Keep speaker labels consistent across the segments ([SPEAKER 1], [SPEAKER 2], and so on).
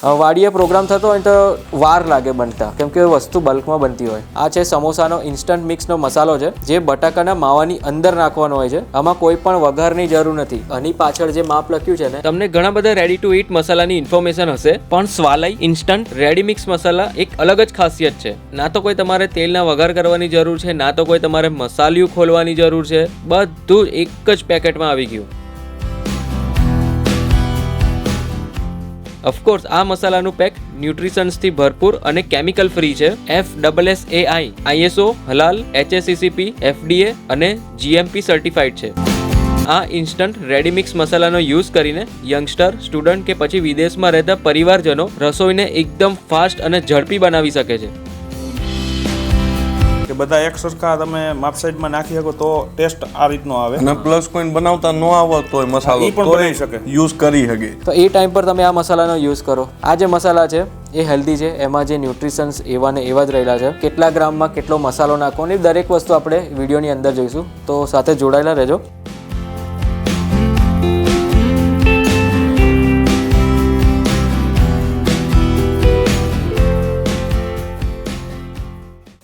[SPEAKER 1] વાડીએ પ્રોગ્રામ થતો હોય તો વાર લાગે બનતા, કેમ કે વસ્તુ બલ્કમાં બનતી હોય. આ છે સમોસાનો ઇન્સ્ટન્ટ મિક્સનો મસાલો છે, જે બટાકાના માવાની અંદર નાખવાનો હોય છે. આમાં કોઈ પણ વઘારની જરૂર નથી. આની પાછળ જે માપ લખ્યું છે ને, તમને ઘણા બધા રેડી ટુ ઈટ મસાલાની ઇન્ફોર્મેશન હશે, પણ સ્વાલય ઇન્સ્ટન્ટ રેડી મિક્સ મસાલા એક અલગ જ ખાસિયત છે. ના તો કોઈ તમારે તેલના વઘાર કરવાની જરૂર છે, ના તો કોઈ તમારે મસાલિયું ખોલવાની જરૂર છે. બધું એક જ પેકેટમાં આવી ગયું. ઓફકોર્સ આ મસાલાનું પેક ન્યુટ્રિશન્સથી ભરપૂર અને કેમિકલ ફ્રી છે. FSSAI, ISO, halal, HACCP, FDA અને GMP સર્ટિફાઈડ છે. આ ઇન્સ્ટન્ટ રેડીમિક્સ મસાલાનો યુઝ કરીને યંગસ્ટર, સ્ટુડન્ટ કે પછી વિદેશમાં રહેતા પરિવારજનો રસોઈને એકદમ ફાસ્ટ અને ઝડપી બનાવી શકે છે.
[SPEAKER 2] કે બધા એક સરખા તમે માપ સાઈડમાં નાખી શકો તો ટેસ્ટ આ રીતનો આવે.
[SPEAKER 3] અને પ્લસ કોઈ બનાવતા ન આવડતો હોય મસાલો
[SPEAKER 2] ઈ પણ બનાવી શકે,
[SPEAKER 3] યુઝ કરી શકે.
[SPEAKER 1] તો એ ટાઈમ પર તમે આ મસાલાનો યુઝ કરો. આ જે મસાલા છે એ હેલ્ધી છે, એમાં જે ન્યુટ્રિશન્સ એવા ને એવા જ રહેલા છે. કેટલા ગ્રામમાં કેટલો મસાલો નાખવો ને દરેક વસ્તુ આપણે વિડીયોની અંદર જોઈશું, તો સાથે જોડાયેલા રહેજો.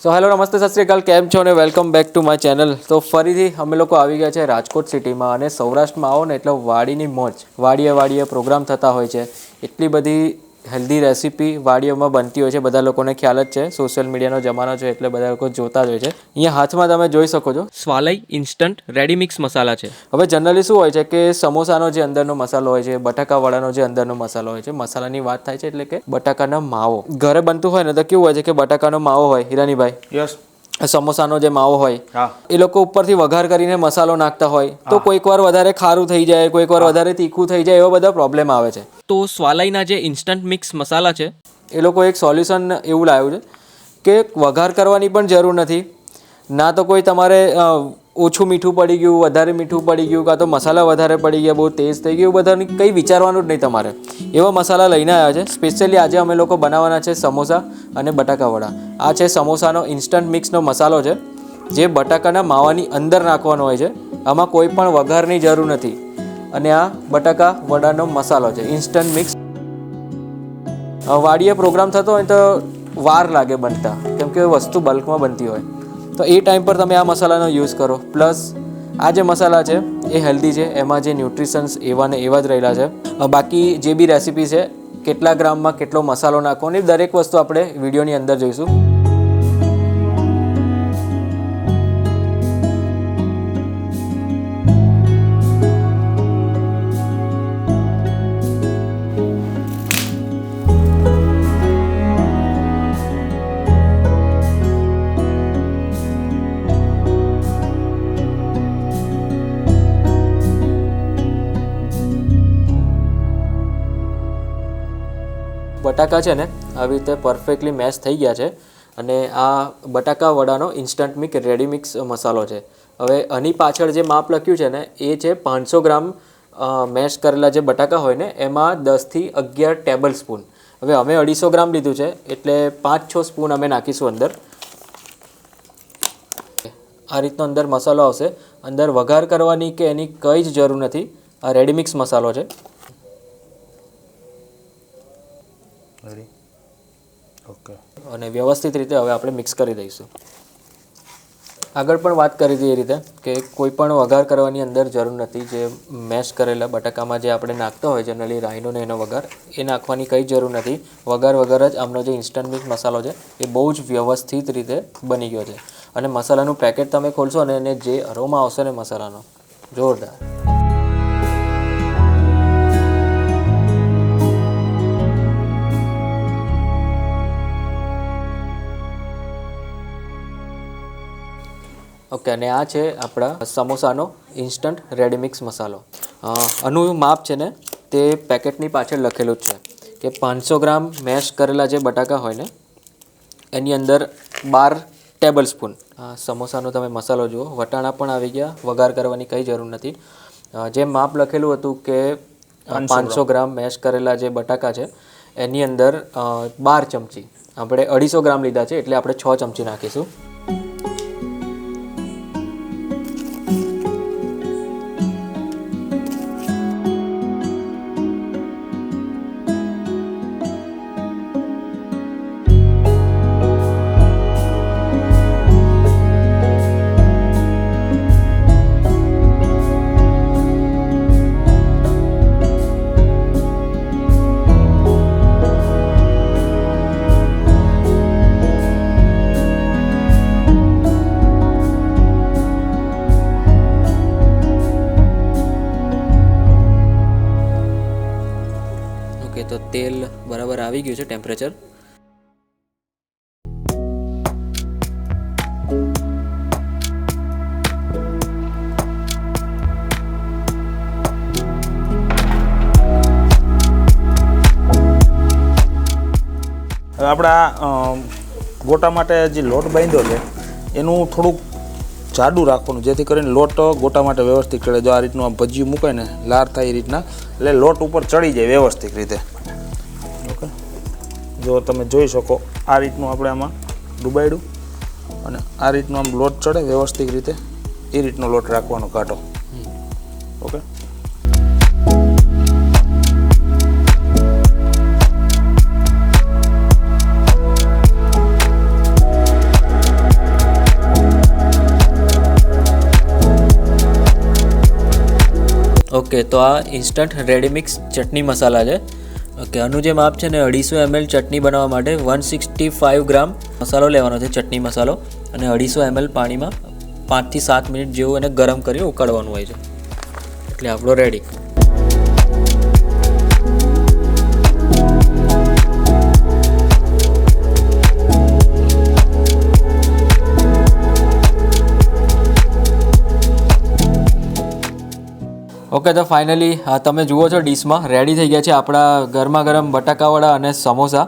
[SPEAKER 1] સો હેલો, નમસ્તે, સત શ્રી અકાલ, કેમ છો અને welcome back to my channel. તો ફરીથી અમે લોકો આવી ગયા છે રાજકોટ સિટીમાં, અને સૌરાષ્ટ્રમાં આવો ને એટલે વાડીની મોજ. વાડીએ પ્રોગ્રામ થતા હોય છે. એટલી બધી હેલ્ધી રેસીપી વાડીઓમાં બનતી હોય છે, બધા લોકોને ખ્યાલ જ છે. સોશિયલ મીડિયાનો જમાનો છે એટલે બધા લોકો જોતા જ હોય છે. અહીંયા હાથમાં તમે જોઈ શકો છો સ્વાલય ઇન્સ્ટન્ટ રેડીમિક્સ મસાલા છે. હવે જનરલી શું હોય છે કે સમોસાનો જે અંદરનો મસાલો હોય છે, બટાકાવાળાનો જે અંદરનો મસાલો હોય છે, મસાલાની વાત થાય છે એટલે કે બટાકાનો માવો ઘરે બનતું હોય ને તો કેવું હોય છે કે બટાકાનો માવો હોય, હિરાનીભાઈ,
[SPEAKER 2] યસ,
[SPEAKER 1] સમોસાનો જે માવો હોય,
[SPEAKER 2] હા,
[SPEAKER 1] એ લોકો ઉપરથી વઘાર કરીને મસાલો નાખતા હોય તો કોઈક વાર વધારે ખારું થઈ જાય, કોઈક વાર વધારે તીખું થઈ જાય, એવા બધા પ્રોબ્લેમ આવે છે. તો સ્વાલયના જે ઇન્સ્ટન્ટ મિક્સ મસાલા છે, એ લોકો એક સોલ્યુશન એવું લાવ્યું છે કે વઘાર કરવાની પણ જરૂર નથી. ના તો કોઈ તમારે ઓછું મીઠું પડી ગયું, વધારે મીઠું પડી ગયું, કાં તો મસાલા વધારે પડી ગયા, બહુ તેજ થઈ ગયું, બધાની કંઈ વિચારવાનું જ નહીં તમારે. એવા મસાલા લઈને આવ્યા છે. સ્પેશિયલી આજે અમે લોકો બનાવવાના છે સમોસા અને બટાકાવડા. આ છે સમોસાનો ઇન્સ્ટન્ટ મિક્સનો મસાલો છે, જે બટાકાના માવાની અંદર નાખવાનો હોય છે. આમાં કોઈ પણ વઘારની જરૂર નથી. અને આ બટાકા વડાનો મસાલો છે, ઇન્સ્ટન્ટ મિક્સ. વાડીએ પ્રોગ્રામ થતો હોય તો વાર લાગે બનતા, કેમ કે વસ્તુ બલ્કમાં બનતી હોય. તો એ ટાઈમ પર તમે આ મસાલાનો યુઝ કરો. પ્લસ આ જે મસાલા છે એ હેલ્ધી છે, એમાં જે ન્યુટ્રિશન્સ એવા ને એવા જ રહેલા છે. બાકી જે બી રેસીપી છે, કેટલા ગ્રામમાં કેટલો મસાલો નાખવો ને દરેક વસ્તુ આપણે વિડીયોની અંદર જોઈશું. બટાકા છે ને આવી રીતે પરફેક્ટલી મેશ થઈ ગયા છે. અને આ બટાકા વડાનો ઇન્સ્ટન્ટ મિક્સ રેડીમિક્સ મસાલો છે. હવે આની પાછળ જે માપ લખ્યું છે ને એ છે 500 ગ્રામ મેશ કરેલા જે બટાકા હોય ને એમાં 10થી 11 ટેબલ સ્પૂન. હવે અમે 250 ગ્રામ લીધું છે એટલે 5-6 સ્પૂન અમે નાખીશું અંદર. આ રીતનો અંદર મસાલો આવશે. અંદર વઘાર કરવાની કે એની કંઈ જ જરૂર નથી. આ રેડીમિક્સ મસાલો છે.
[SPEAKER 2] ઓકે,
[SPEAKER 1] અને વ્યવસ્થિત રીતે હવે આપણે મિક્સ કરી દઈશું. આગળ પણ વાત કરી હતી એ રીતે કે કોઈ પણ વઘાર કરવાની અંદર જરૂર નથી. જે મેશ કરેલા બટાકામાં જે આપણે નાખતા હોય જનરલી રાઈનો ને એનો વઘાર, એ નાખવાની કંઈ જરૂર નથી. વગર જ આમનો જે ઇન્સ્ટન્ટ મિક્સ મસાલો છે એ બહુ જ વ્યવસ્થિત રીતે બની ગયો છે. અને મસાલાનું પેકેટ તમે ખોલશો ને એને જે અરોમા આવશે ને મસાલાનો, જોરદાર. ઓકે, અને આ છે આપણા સમોસાનો ઇન્સ્ટન્ટ રેડીમિક્સ મસાલો. આનું માપ છે ને તે પેકેટની પાછળ લખેલું જ છે કે 500 ગ્રામ મેશ કરેલા જે બટાકા હોય ને એની અંદર 12 ટેબલ સ્પૂન. સમોસાનો તમે મસાલો જુઓ, વટાણા પણ આવી ગયા, વઘાર કરવાની કંઈ જરૂર નથી. જે માપ લખેલું હતું કે 500 ગ્રામ મેશ કરેલા જે બટાકા છે એની અંદર 12 ચમચી, આપણે 250 ગ્રામ લીધા છે એટલે આપણે 6 ચમચી નાખીશું. તેલ બરાબર આવી ગયું છે ટેમ્પરેચર.
[SPEAKER 2] હવે આપણા ગોટા માટે જે લોટ બાંધ્યો છે એનું થોડુંક જાડું રાખવાનું, જેથી કરીને લોટ ગોટા માટે વ્યવસ્થિત ચડે. જો આ રીતનું આમ ભજીયું મૂકાય ને લાર થાય એ રીતના, એટલે લોટ ઉપર ચડી જાય વ્યવસ્થિત રીતે. ઓકે, જો તમે જોઈ શકો આ રીતનું આપણે આમાં ડૂબાડ્યું અને આ રીતનું આમ લોટ ચડે વ્યવસ્થિત રીતે, એ રીતનો લોટ રાખવાનો કાઢો. ઓકે,
[SPEAKER 1] ઓકે, તો આ ઇન્સ્ટન્ટ રેડી મિક્સ ચટણી મસાલા છે. ઓકે, આનું જે માપ છે ને 250 ml ચટણી બનાવવા માટે 165 ગ્રામ મસાલો લેવાનો છે, ચટણી મસાલો, અને 250 ml પાણીમાં 5 થી 7 મિનિટ જેવું એને ગરમ કરી ઉકાળવાનું હોય છે, એટલે આપણો રેડી. ઓકે, તો ફાઇનલી તમે જુઓ છો ડીશમાં રેડી થઈ ગયા છે આપણા ગરમા ગરમ બટાકાવડા અને સમોસા,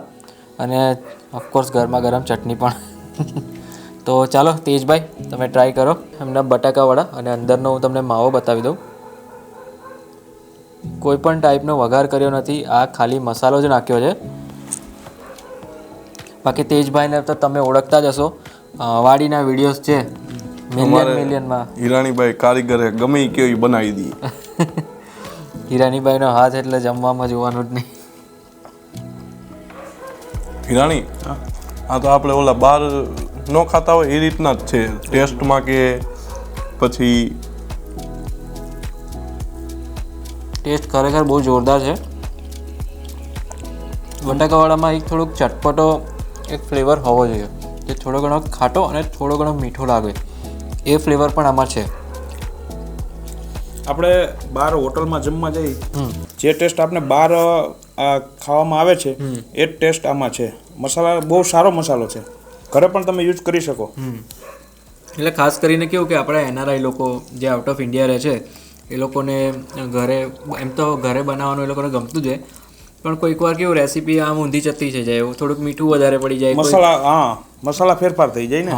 [SPEAKER 1] અને ઓફકોર્સ ગરમા ગરમ ચટણી પણ. તો ચાલો તેજભાઈ, તમે ટ્રાય કરો એમના બટાકાવડા, અને અંદરનો હું તમને માવો બતાવી દઉં. કોઈ પણ ટાઈપનો વઘાર કર્યો નથી, આ ખાલી મસાલો જ નાખ્યો છે. બાકી તેજભાઈને તો તમે ઓળખતા જ હશો, વાડીના વિડીયોઝ છે મિલિયનમાં.
[SPEAKER 3] હિરાણીભાઈ કારીગરે ગમે ઈ કેવી બનાવી દી.
[SPEAKER 1] હિરાનીભાઈનો હાથ એટલે જમવામાં જોવાનું જ નહીં.
[SPEAKER 3] હિરાણી, આ તો આપણે ઓલા બહાર ન ખાતા હોય એ રીતના જ છે ટેસ્ટમાં, કે પછી
[SPEAKER 1] ટેસ્ટ ખરેખર બહુ જોરદાર છે. બટાકાવાળામાં એક થોડુંક ચટપટો એક ફ્લેવર હોવો જોઈએ, જે થોડો ઘણો ખાટો અને થોડો ઘણો મીઠો લાગે, એ ફ્લેવર પણ આમાં છે.
[SPEAKER 2] આપણે બહાર હોટલમાં જમવા જઈએ, જે ટેસ્ટ આપણે બહાર ખાવામાં આવે છે એ જ ટેસ્ટ આમાં છે. મસાલા બહુ સારો મસાલો છે, ઘરે પણ તમે યુઝ કરી શકો.
[SPEAKER 1] એટલે ખાસ કરીને કેવું કે આપણે NRI લોકો જે આઉટ ઓફ ઇન્ડિયા રહે છે, એ લોકોને ઘરે એમ તો ઘરે બનાવવાનું એ લોકોને ગમતું જ છે, પણ કોઈક વાર કેવું રેસીપી આમ ઊંધી ચત્તી થઈ જાય, એવું થોડુંક મીઠું વધારે પડી જાય,
[SPEAKER 2] મસાલા, હા, મસાલા ફેરફાર થઈ જાય ને,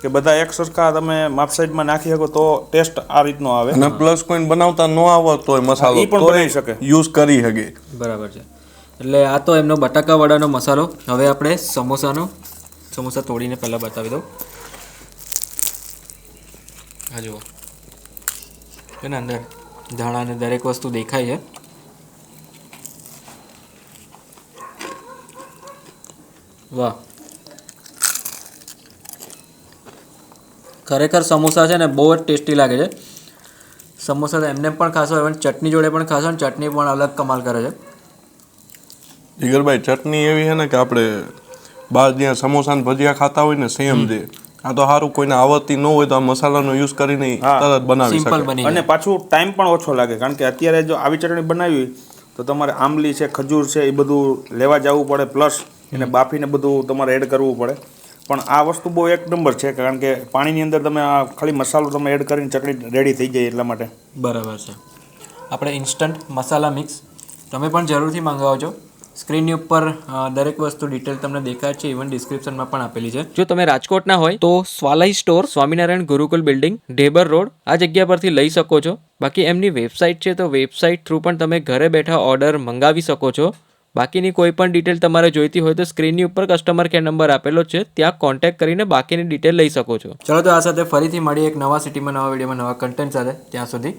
[SPEAKER 2] કે બધા એક સરખા તમે માપ સાઈડમાં નાખી શકો તો ટેસ્ટ આ રીતનો આવે.
[SPEAKER 3] અને પ્લસ કોઈને બનાવતા ન આવડતો હોય મસાલો
[SPEAKER 2] ઈ પણ બનાવી શકે,
[SPEAKER 3] યુઝ કરી શકે.
[SPEAKER 1] બરાબર છે. એટલે આ તો એમનો બટાકાવાળાનો મસાલો. હવે આપણે સમોસા તોડીને પહેલાં બતાવી દઉં. હા જુઓ છે ને, અંદર ધાણા અને દરેક વસ્તુ દેખાય છે. વાહ, ખરેખર સમોસા છે ને બહુ જ ટેસ્ટી લાગે છે. સમોસા તો એમને પણ ખાશો, અને ચટણી જોડે પણ ખાશો, અને ચટણી પણ અલગ કમાલ કરે છે.
[SPEAKER 3] જીગરભાઈ, ચટણી એવી છે ને કે આપણે બહાર જ્યાં સમોસા ને ભજીયા ખાતા હોય ને સેમ છે. આ તો સારું, કોઈને આવડતી ન હોય તો આ મસાલાનો યુઝ કરીને તરત બનાવી
[SPEAKER 1] સિમ્પલ
[SPEAKER 3] શકે.
[SPEAKER 1] બની
[SPEAKER 2] અને
[SPEAKER 1] જાય.
[SPEAKER 2] પાછું ટાઈમ પણ ઓછો લાગે, કારણ કે અત્યારે જો આવી ચટણી બનાવી તો તમારે આંબલી છે, ખજૂર છે, એ બધું લેવા જવું પડે, પ્લસ એને બાફીને બધું તમારે એડ કરવું પડે. પણ આ વસ્તુ બહુ એક નંબર છે, કારણ કે પાણીની અંદર તમે આ ખાલી મસાલો તમે એડ કરીને ચટણી રેડી થઈ જાય એટલા માટે.
[SPEAKER 1] બરાબર છે. આપણે ઇન્સ્ટન્ટ મસાલા મિક્સ તમે પણ જરૂરથી મંગાવજો. સ્ક્રીનની ઉપર દરેક વસ્તુ ડિટેલ તમને દેખાય છે, ઇવન ડિસ્ક્રિપ્શનમાં પણ આપેલી છે. જો તમે રાજકોટના હોય તો Swalay store, Swaminarayan Gurukul building, Dhebar road, આ જગ્યા પરથી લઈ શકો છો. બાકી એમની વેબસાઇટ છે, તો વેબસાઇટ થ્રુ પણ તમે ઘરે બેઠા ઓર્ડર મંગાવી શકો છો. બાકીની કોઈ પણ ડિટેલ તમારે જોઈતી હોય તો સ્ક્રીનની ઉપર કસ્ટમર કેર નંબર આપેલો છે, ત્યાં કોન્ટેક્ટ કરીને બાકીની ડિટેલ લઈ શકો છો. ચલો, તો આ સાથે ફરીથી મળીએ એક નવા સિટીમાં નવા વિડીયોમાં નવા કન્ટેન્ટ સાથે. ત્યાં સુધી